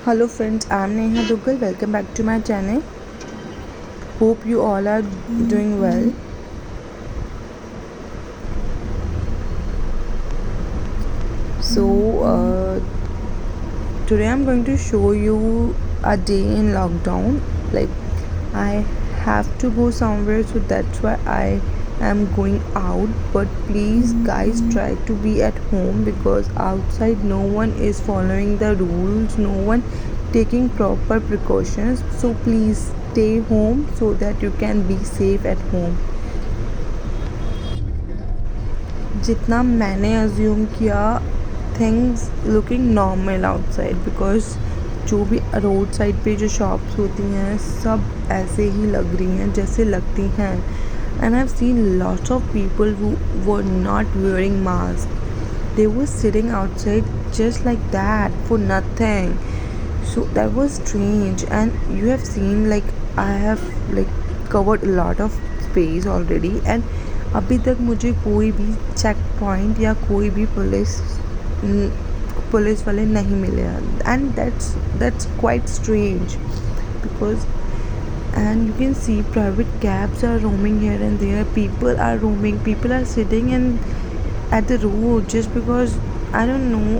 Hello friends, I'm Neha Duggal. Welcome back to my channel. Hope you all are doing well. So today I'm going to show you a day in lockdown. Like I have to go somewhere, so that's why I am going out. But please, guys, try to be at home because outside no one is following the rules. No one taking proper precautions. So please stay home so that you can be safe at home. जितना मैंने assume किया things looking normal outside because जो भी road side पे जो shops होती हैं सब ऐसे ही लग रही हैं जैसे लगती हैं and I have scene lots of people who were not wearing mask they were sitting outside just like that for nothing so that was strange and you have seen like I have like covered a lot of space already and अभी तक मुझे कोई भी check point या कोई भी police वाले नहीं मिले and that's quite strange because and you can see private cabs are roaming here and there, people are roaming, people are sitting and at the road just because I don't know,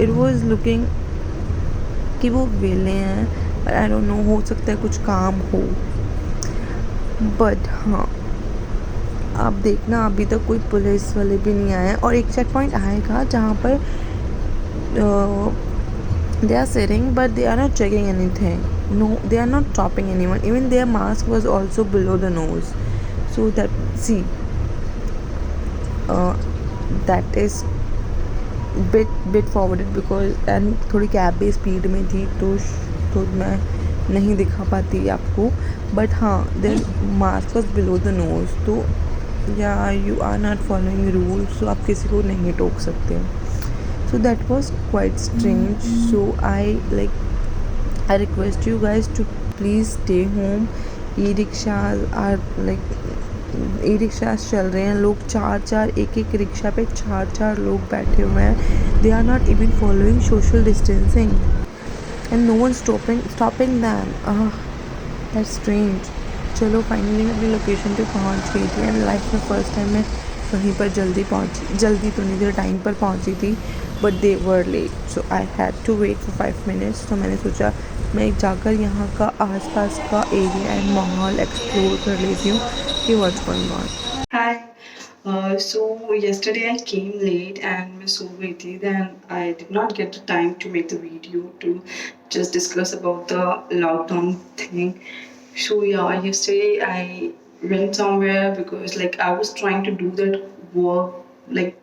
it was looking कि वो वेले हैं पर I don't know हो सकता है कुछ काम हो बट हाँ आप देखना अभी तक कोई पुलिस वाले भी नहीं आए और एक चेक पॉइंट आएगा जहाँ पर they are sitting but they are not checking anything. No, they are not stopping anyone. Even their mask was also below the nose. So that, see, that is bit forwarded because and थोड़ी cab भी speed में थी तो मैं नहीं दिखा पाती आपको बट हाँ then mask was below the nose तो या you are not following rules तो आप किसी को नहीं टोक सकते so that was quite strange. So I request you guys to please stay home. ई-रिक्शाज चल रहे हैं लोग चार एक रिक्शा पे चार लोग बैठे हुए हैं they are not even following social distancing and no one stopping them that's strange. चलो फाइनली मैं अपनी लोकेशन पे पहुंच गई थी एंड लाइफ में फ़र्स्ट टाइम मैं कहीं पर जल्दी तो नहीं थी टाइम पर पहुंची थी but they were late so I had to wait for 5 minutes. तो मैंने सोचा मैं जाकर यहाँ का आसपास का एरिया एंड माहौल एक्सप्लोर कर लेती हूँ कि what's going on. Hi. So yesterday I came late and मैं सो गई थी. Then I did not get the time to make the video to just discuss about the lockdown thing. So yeah, yesterday I went somewhere because like I was trying to do that work like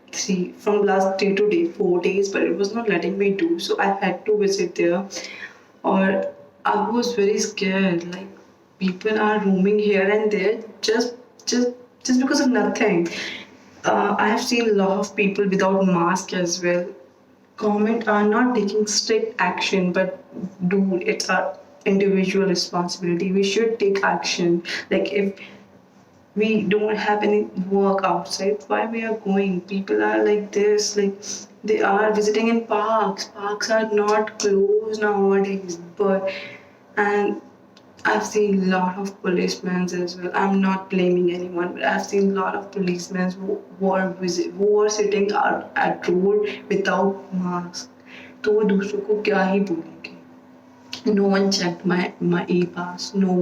from last day to day 4 days, but it was not letting me do. So I had to visit there, or I was very scared. Like people are roaming here and there just because of nothing. I have seen a lot of people without mask as well. Government are not taking strict action, but dude, it's our individual responsibility. We should take action. Like if we don't have any work outside, why we are going? People are like this, like they are visiting in parks. Parks are not closed nowadays, but and I've seen a lot of policemen as well. I'm not blaming anyone, but I've seen a lot of policemen who are sitting out at road without masks. तो वो दूसरों को क्या ही बोलेंगे? No one checked my e-pass. No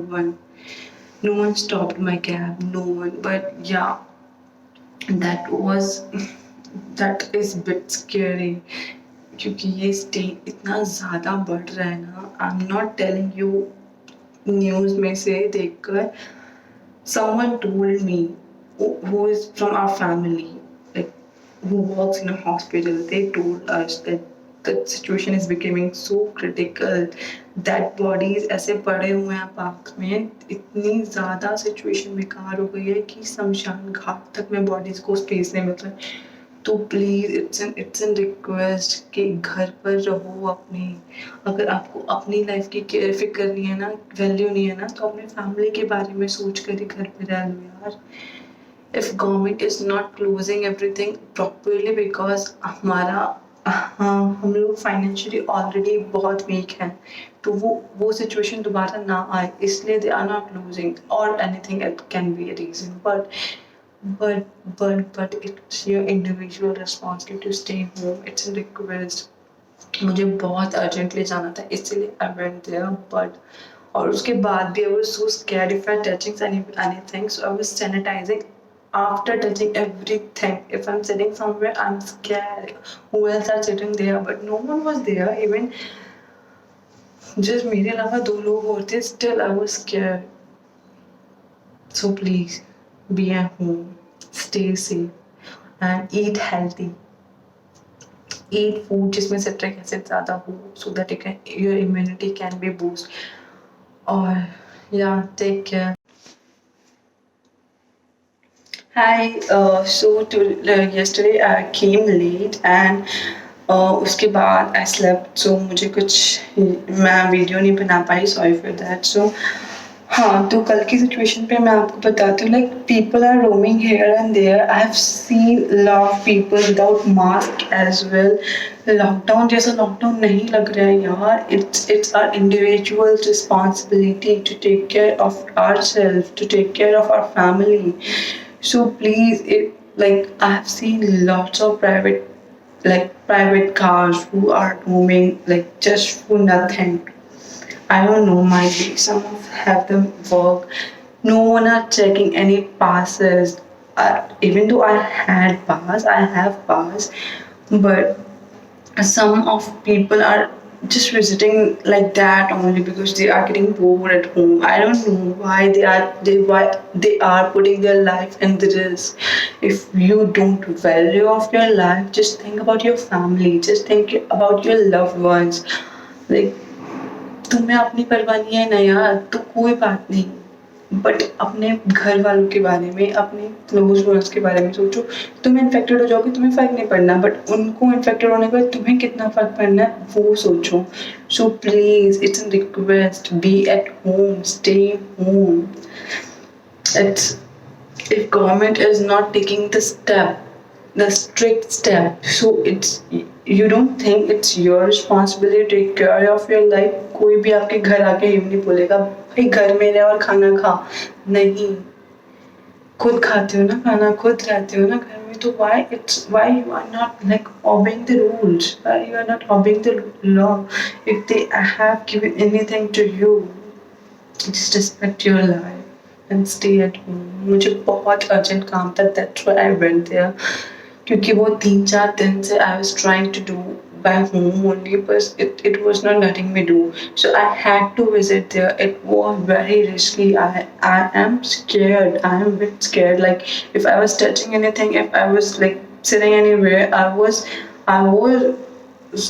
one stopped my cab. No one. But yeah, that is a bit scary. क्योंकि ये state इतना ज़्यादा बढ़ रहा है ना. I'm not telling you news में से देखकर. Someone told me who is from our family, like who works in a hospital, they told us that the situation is becoming so critical that bodies ऐसे पड़े हुए हैं park में. इतनी ज़्यादा सिचुएशन बेकार हो गई है कि शमशान घाट तक में बॉडीज़ को स्पेस नहीं मिलता है. तो प्लीज़ इट्स एन रिक्वेस्ट कि घर पर रहो अपनी. अगर आपको अपनी लाइफ की केयर फिक्र नहीं है ना, वैल्यू नहीं है ना, तो अपने फैमिली के बारे में सोच कर ही घर पे रह लो यार. If government is not closing everything properly because हमारा हाँ, हम लोग फाइनेंशियली ऑलरेडी बहुत वीक हैं, तो वो सिचुएशन दोबारा ना आए इसलिए दे आर नॉट लूजिंग, और anything it can be a reason, but it's your individual responsibility to stay home. It's a request. मुझे बहुत अर्जेंटली जाना था इसलिए आई वेंट देयर, बट और उसके बाद भी I was so scared if I touching anything, so I was sanitizing after touching everything. If I'm sitting somewhere, I'm scared who else are sitting there, but no one was there, even just मेरे अलावा 2 लोग और थे, still I was scared. So please be at home, stay safe and eat healthy. Eat food जिसमें citric acid ज़्यादा हो, so that your immunity can be boost. Or yeah, take care. Hi, yesterday I came late and उसके बाद I slept, so मुझे कुछ मैं video नहीं बना पाई, sorry for that. So हाँ, तो कल की सिचुएशन पे मैं आपको बताती हूँ, like people are roaming here and there. I have seen lot of people without mask as well. Lockdown जैसा लॉकडाउन नहीं लग रहा है यार. It's our individual responsibility to take care of our self, to take care of our family. So please, I have seen lots of private cars who are roaming like just for nothing. I don't know, might be some of have them work. No one are checking any passes. Even though I had pass, I have pass, but some of people are just visiting like that only because they are getting bored at home. I don't know why they are putting their life in the risk. If you don't value of your life, just think about your family. Just think about your loved ones. Like तुम्हें अपनी परवाह नहीं है ना यार, तो कोई बात नहीं, बट अपने घर वालों के बारे में, अपने क्लोज वंस के बारे में सोचो. तुम इन्फेक्टेड हो जाओगे, तुम्हें फर्क नहीं पड़ना, बट उनको इन्फेक्टेड होने के बाद तुम्हें कितना फर्क पड़ना है वो सोचो. So please, it's a request, be at home, stay home. It's if government is not taking the strict step, so you don't think it's your responsibility to take care of your life. कोई भी आपके घर आके ये नहीं बोलेगा भाई घर में रह और खाना खा. नहीं, खुद खाते हो ना खाना, खुद रहते हो ना घर में, तो why you are not like obeying the rules, why you are not obeying the law? If they have given anything to you, just respect your life and stay at home. मुझे बहुत अर्जेंट काम था, that's why I went there. क्योंकि वो 3-4 दिन से I was trying to do by home only, but it was not letting me do. So I had to visit there. It was very risky. I am scared. I am a bit scared. Like if I was touching anything, if I was like sitting anywhere, I was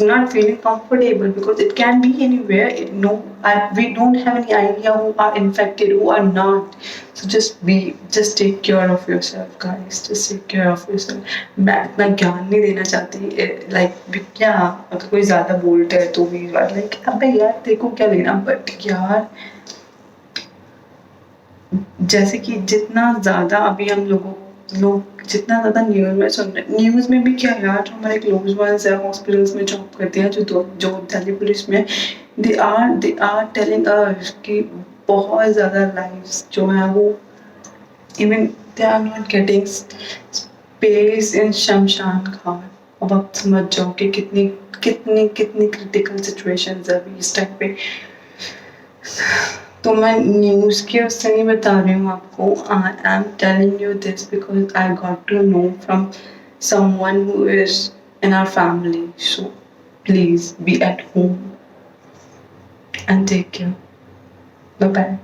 not feeling comfortable because it can be anywhere. We don't have any idea who are infected, who are not. So just take care of yourself, guys. Just take care of yourself. मैं इतना ज्ञान नहीं देना चाहती, like क्या अगर कोई ज़्यादा बोलता है तो भी like अबे यार देखो क्या लेना, but यार जैसे कि जितना ज़्यादा अभी हम लोग जितना ज़्यादा न्यूज़ में सुन रहे, न्यूज़ में भी क्या यार, जो हमारे क्लोज वंस है हॉस्पिटल्स में जॉब करते हैं, जो दिल्ली पुलिस में, दे आर टेलिंग अस कि बहुत ज़्यादा लाइव्स जो है वो even they are not getting space in shamshan ghat. अब आप समझ जाओ कि कितनी कितनी कितनी क्रिटिकल सिचुएशंस है अभी इस टाइम पे. तो मैं न्यूज़ के उससे नहीं बता रही हूँ आपको. I am telling you this because I got to know from someone who is in our family. So please be at home and take care. Bye bye.